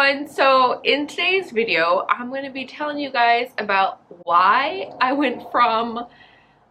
everyone. So in today's video, I'm going to be telling you guys about why I went from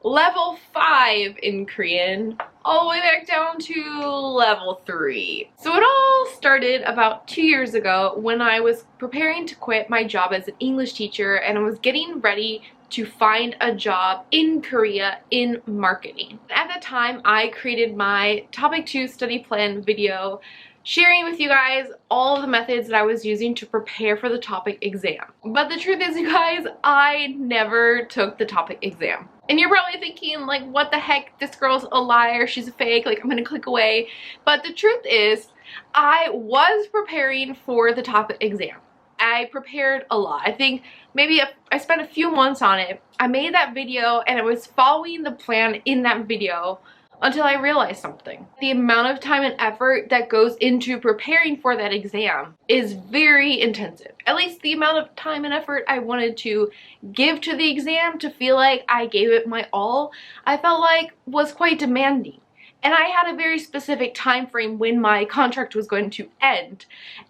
level 5 in Korean all the way back down to level 3. So it all started about 2 years ago when I was preparing to quit my job as an English teacher and I was getting ready to find a job in Korea in marketing. At that time, I created my Topic 2 study plan video sharing with you guys all of the methods that I was using to prepare for the TOPIK exam. But the truth is, you guys, I never took the TOPIK exam. And you're probably thinking, like, what the heck, this girl's a liar, she's a fake, like, I'm gonna click away. But the truth is, I was preparing for the TOPIK exam. I prepared a lot. I think maybe I spent a few months on it. I made that video and I was following the plan in that video until I realized something. The amount of time and effort that goes into preparing for that exam is very intensive. At least the amount of time and effort I wanted to give to the exam to feel like I gave it my all, I felt like was quite demanding. And I had a very specific time frame when my contract was going to end.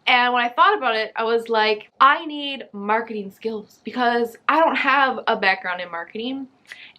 And when I thought about it, I was like, I need marketing skills because I don't have a background in marketing.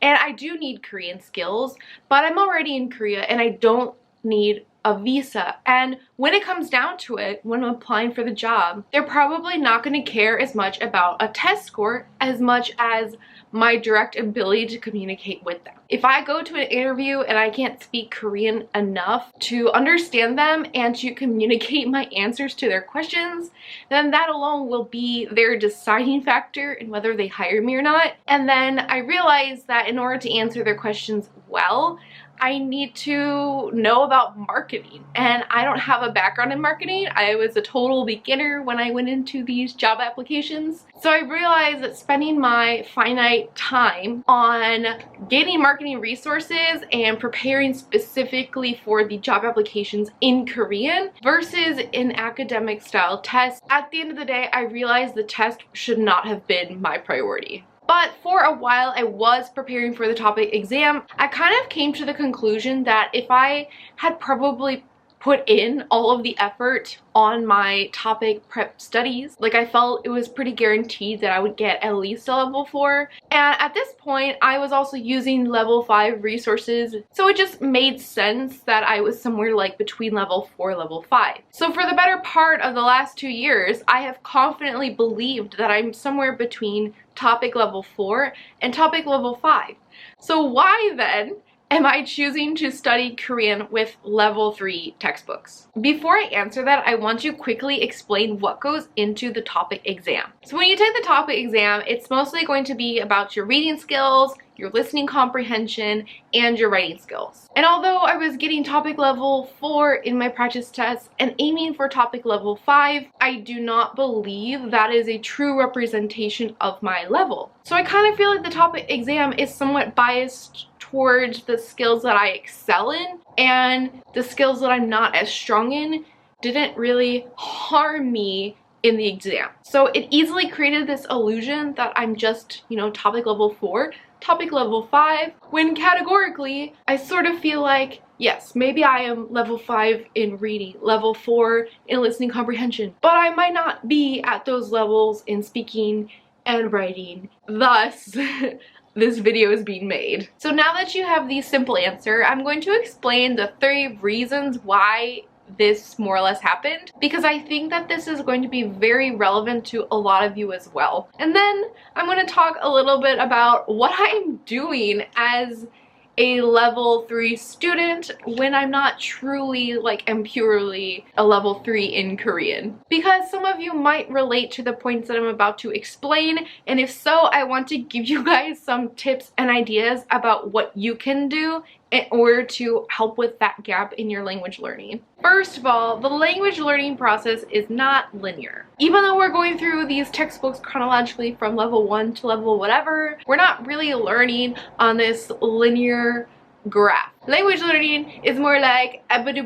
And I do need Korean skills, but I'm already in Korea and I don't need a visa. And when it comes down to it, when I'm applying for the job, they're probably not going to care as much about a test score as much as my direct ability to communicate with them. If I go to an interview and I can't speak Korean enough to understand them and to communicate my answers to their questions, then that alone will be their deciding factor in whether they hire me or not. And then I realized that in order to answer their questions well, I need to know about marketing, and I don't have a background in marketing. I was a total beginner when I went into these job applications. So I realized that spending my finite time on getting marketing resources and preparing specifically for the job applications in Korean versus an academic style test, at the end of the day, I realized the test should not have been my priority. But for a while I was preparing for the TOPIK exam, I kind of came to the conclusion that if I had probably put in all of the effort on my TOPIK prep studies, like I felt it was pretty guaranteed that I would get at least a level 4. And at this point, I was also using level 5 resources, so it just made sense that I was somewhere like between level 4 and level 5. So for the better part of the last 2 years, I have confidently believed that I'm somewhere between TOPIK level 4 and TOPIK level 5. So why then am I choosing to study Korean with level 3 textbooks? Before I answer that, I want to quickly explain what goes into the TOPIK exam. So when you take the TOPIK exam, it's mostly going to be about your reading skills, your listening comprehension, and your writing skills. And although I was getting TOPIK level 4 in my practice tests and aiming for TOPIK level 5, I do not believe that is a true representation of my level. So I kind of feel like the TOPIK exam is somewhat biased towards the skills that I excel in, and the skills that I'm not as strong in didn't really harm me in the exam. So it easily created this illusion that I'm just, TOPIK level 4, TOPIK level 5, when categorically I sort of feel like, yes, maybe I am level 5 in reading, level 4 in listening comprehension, but I might not be at those levels in speaking and writing. Thus, this video is being made. So now that you have the simple answer, I'm going to explain the 3 reasons why this more or less happened, because I think that this is going to be very relevant to a lot of you as well. And then I'm going to talk a little bit about what I'm doing as a level 3 student when I'm not truly and purely a level 3 in Korean. Because some of you might relate to the points that I'm about to explain, and if so, I want to give you guys some tips and ideas about what you can do in order to help with that gap in your language learning. First of all, the language learning process is not linear. Even though we're going through these textbooks chronologically from level 1 to level whatever, we're not really learning on this linear graph. Language learning is more like I don't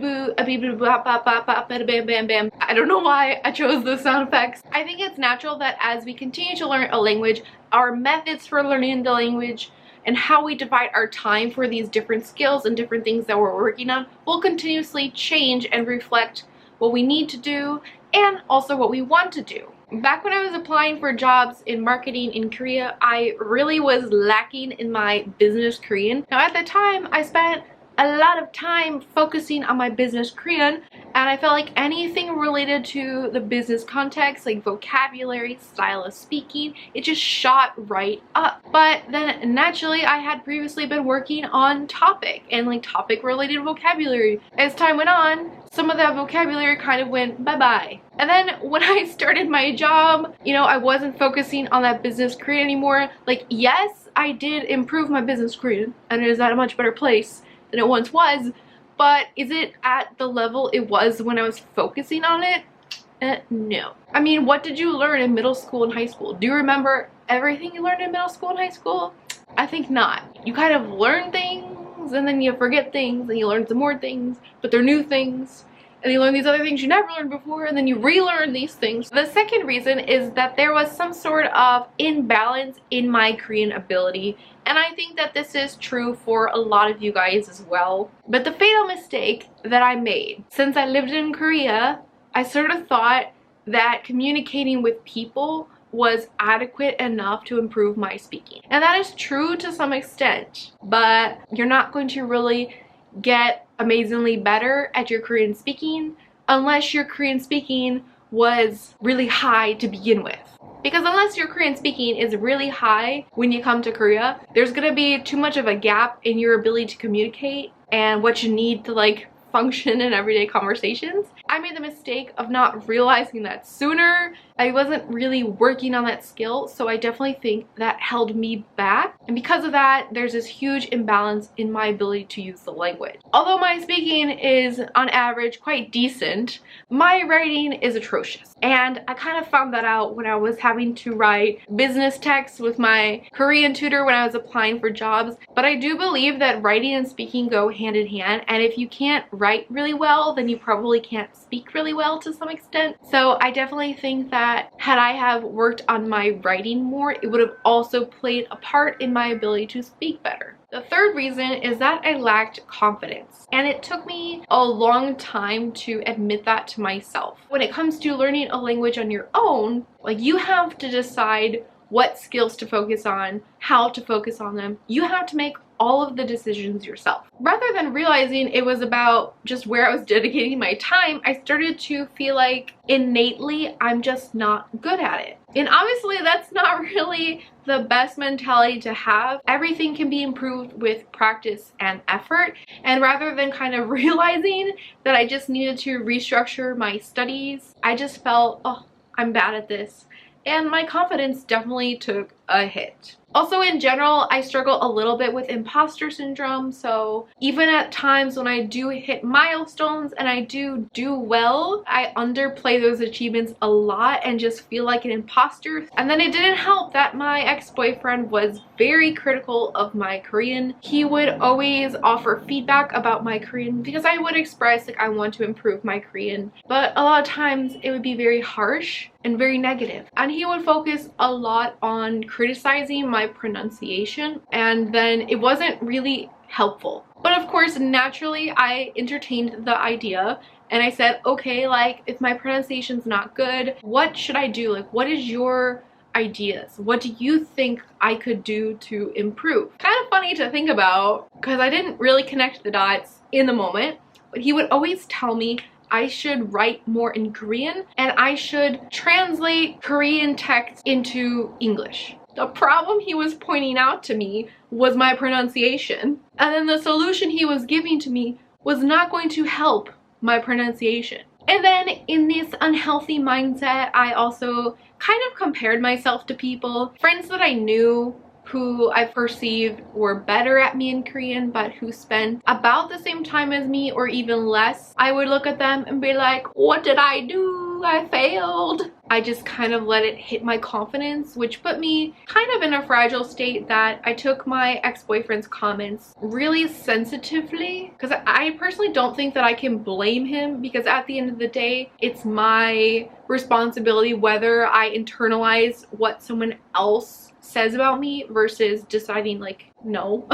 know why I chose those sound effects. I think it's natural that as we continue to learn a language, our methods for learning the language and how we divide our time for these different skills and different things that we're working on will continuously change and reflect what we need to do and also what we want to do. Back when I was applying for jobs in marketing in Korea, I really was lacking in my business Korean. Now at the time, I spent a lot of time focusing on my business Korean, and I felt like anything related to the business context, like vocabulary, style of speaking, it just shot right up. But then naturally, I had previously been working on topic and like topic related vocabulary. As time went on, some of that vocabulary kind of went bye-bye. And then when I started my job, you know, I wasn't focusing on that business Korean anymore. Like, yes, I did improve my business Korean, and it is at a much better place than it once was, but is it at the level it was when I was focusing on it? No. I mean, what did you learn in middle school and high school? Do you remember everything you learned in middle school and high school? I think not. You kind of learn things, and then you forget things, and you learn some more things, but they're new things. And you learn these other things you never learned before, and then you relearn these things. The second reason is that there was some sort of imbalance in my Korean ability, and I think that this is true for a lot of you guys as well. But the fatal mistake that I made, since I lived in Korea, I sort of thought that communicating with people was adequate enough to improve my speaking. And that is true to some extent, but you're not going to really get amazingly better at your Korean speaking unless your Korean speaking was really high to begin with. Because unless your Korean speaking is really high when you come to Korea, there's gonna be too much of a gap in your ability to communicate and what you need to like function in everyday conversations. I made the mistake of not realizing that sooner. I wasn't really working on that skill, so I definitely think that held me back. And because of that, there's this huge imbalance in my ability to use the language. Although my speaking is on average quite decent, my writing is atrocious. And I kind of found that out when I was having to write business texts with my Korean tutor when I was applying for jobs. But I do believe that writing and speaking go hand in hand, and if you can't write really well, then you probably can't speak really well to some extent. So I definitely think that had I have worked on my writing more, it would have also played a part in my ability to speak better. The third reason is that I lacked confidence, and it took me a long time to admit that to myself. When it comes to learning a language on your own, like, you have to decide what skills to focus on, how to focus on them. You have to make all of the decisions yourself. Rather than realizing it was about just where I was dedicating my time, I started to feel like innately I'm just not good at it. And obviously that's not really the best mentality to have. Everything can be improved with practice and effort. And rather than kind of realizing that I just needed to restructure my studies, I just felt, oh, I'm bad at this. And my confidence definitely took a hit. Also, in general, I struggle a little bit with imposter syndrome, so even at times when I do hit milestones and I do well, I underplay those achievements a lot and just feel like an imposter. And then it didn't help that my ex-boyfriend was very critical of my Korean. He would always offer feedback about my Korean because I would express like I want to improve my Korean, but a lot of times it would be very harsh and very negative. And he would focus a lot on criticizing my pronunciation, and then it wasn't really helpful. But of course, naturally, I entertained the idea and I said, okay, like, if my pronunciation's not good, what should I do? Like, what is your ideas? What do you think I could do to improve? Kind of funny to think about because I didn't really connect the dots in the moment, but he would always tell me I should write more in Korean and I should translate Korean text into English. The problem he was pointing out to me was my pronunciation. And then the solution he was giving to me was not going to help my pronunciation. And then in this unhealthy mindset, I also kind of compared myself to people, friends that I knew who I perceived were better at me in Korean, but who spent about the same time as me or even less. I would look at them and be like, what did I do? I failed. I just kind of let it hit my confidence, which put me kind of in a fragile state that I took my ex-boyfriend's comments really sensitively, because I personally don't think that I can blame him, because at the end of the day, it's my responsibility whether I internalize what someone else says about me versus deciding like, no.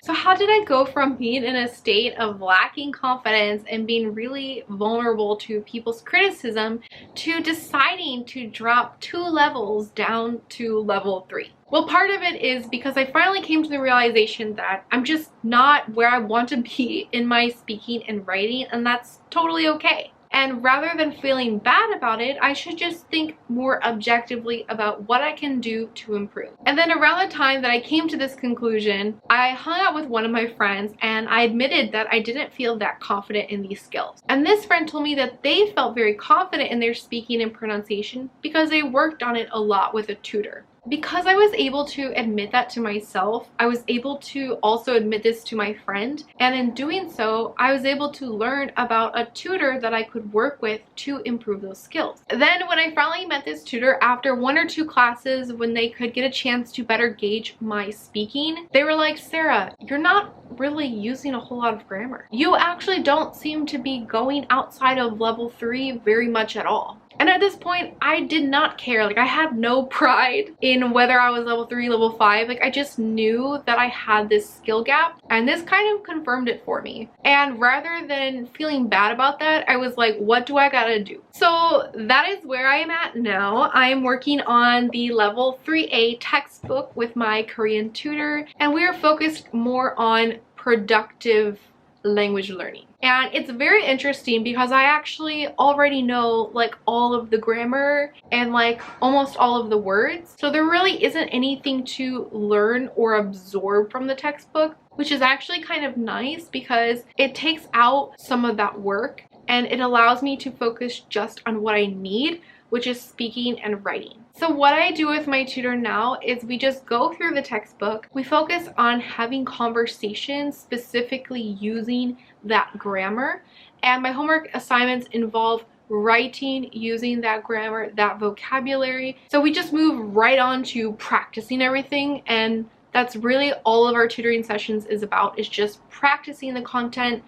So how did I go from being in a state of lacking confidence and being really vulnerable to people's criticism to deciding to drop 2 levels down to level 3? Well, part of it is because I finally came to the realization that I'm just not where I want to be in my speaking and writing, and that's totally okay. And rather than feeling bad about it, I should just think more objectively about what I can do to improve. And then around the time that I came to this conclusion, I hung out with one of my friends and I admitted that I didn't feel that confident in these skills. And this friend told me that they felt very confident in their speaking and pronunciation because they worked on it a lot with a tutor. Because I was able to admit that to myself, I was able to also admit this to my friend, and in doing so, I was able to learn about a tutor that I could work with to improve those skills. Then when I finally met this tutor after 1 or 2 classes, when they could get a chance to better gauge my speaking, they were like, "Sarah, you're not really using a whole lot of grammar. You actually don't seem to be going outside of level 3 very much at all." And at this point, I did not care. Like, I had no pride in whether I was level 3, level 5. Like, I just knew that I had this skill gap, and this kind of confirmed it for me. And rather than feeling bad about that, I was like, what do I gotta do? So that is where I am at now. I am working on the level 3A textbook with my Korean tutor, and we are focused more on productive language learning. And it's very interesting because I actually already know like all of the grammar and like almost all of the words. So there really isn't anything to learn or absorb from the textbook, which is actually kind of nice because it takes out some of that work and it allows me to focus just on what I need, which is speaking and writing. So what I do with my tutor now is we just go through the textbook. We focus on having conversations specifically using that grammar. And my homework assignments involve writing using that grammar, that vocabulary. So we just move right on to practicing everything. And that's really all of our tutoring sessions is about, is just practicing the content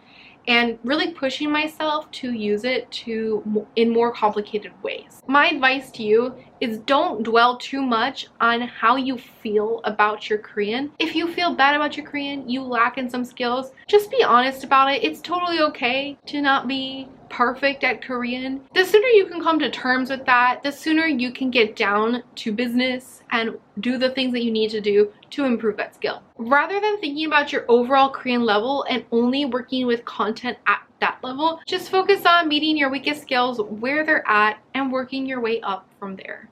and really pushing myself to use it in more complicated ways. My advice to you is don't dwell too much on how you feel about your Korean. If you feel bad about your Korean, you lack in some skills, just be honest about it. It's totally okay to not be perfect at Korean. The sooner you can come to terms with that, the sooner you can get down to business and do the things that you need to do to improve that skill. Rather than thinking about your overall Korean level and only working with content at that level, just focus on meeting your weakest skills where they're at and working your way up from there.